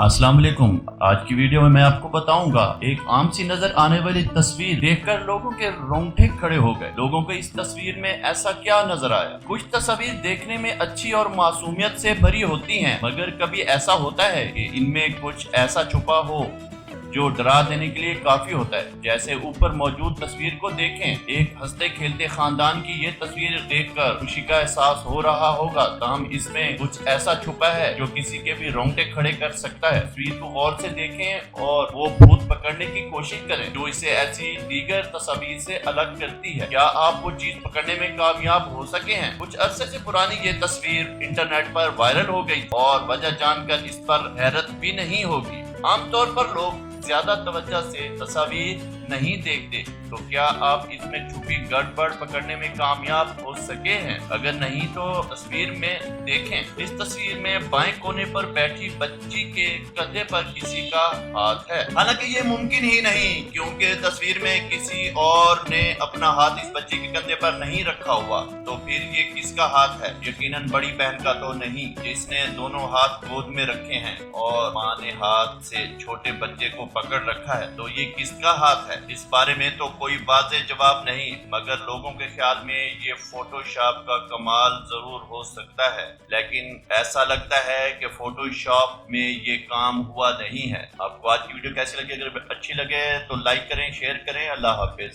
अस्सलाम वालेकुम। आज की वीडियो में मैं आपको बताऊंगा एक आम सी नजर आने वाली तस्वीर देखकर लोगों के रोंगटे खड़े हो गए। लोगों को इस तस्वीर में ऐसा क्या नजर आया? कुछ तस्वीर देखने में अच्छी और मासूमियत से भरी होती हैं, मगर कभी ऐसा होता है कि इनमें कुछ ऐसा छुपा हो जो डरा देने के लिए काफी होता है। जैसे ऊपर मौजूद तस्वीर को देखें, एक हंसते खेलते खानदान की ये तस्वीर देखकर खुशी का एहसास हो रहा होगा, ताहम इसमें कुछ ऐसा छुपा है जो किसी के भी रोंगटे खड़े कर सकता है। तस्वीर को गौर से देखें और वो भूत पकड़ने की कोशिश करें जो इसे ऐसी दीगर तस्वीर से अलग करती है। क्या आप वो चीज पकड़ने में कामयाब हो सके हैं? कुछ अरसे से पुरानी ये तस्वीर इंटरनेट पर वायरल हो गई और वजह जानकर इस पर हैरत भी नहीं होगी। आमतौर पर लोग ज्यादा तवज्जो से तस्वीर नहीं देखते, तो क्या आप इसमें छुपी गड़बड़ पकड़ने में कामयाब हो सके हैं? अगर नहीं तो तस्वीर में देखें। इस तस्वीर में बाएं कोने पर बैठी बच्ची के कंधे पर किसी का हाथ है। हालांकि ये मुमकिन ही नहीं, क्योंकि तस्वीर में किसी और ने अपना हाथ इस बच्ची के कंधे पर नहीं रखा हुआ। तो फिर ये किसका हाथ है? यकीनन बड़ी बहन का तो नहीं, जिसने दोनों हाथ गोद में रखे हैं और माँ ने हाथ से छोटे बच्चे को पकड़ रखा है। तो ये किसका हाथ है? इस बारे में तो कोई वाज़ेह जवाब नहीं, मगर लोगों के ख्याल में ये फोटोशॉप का कमाल जरूर हो सकता है। लेकिन ऐसा लगता है कि फोटोशॉप में ये काम हुआ नहीं है। आपको आज की वीडियो कैसी लगी? अगर अच्छी लगे तो लाइक करें, शेयर करें। अल्लाह हाफिज।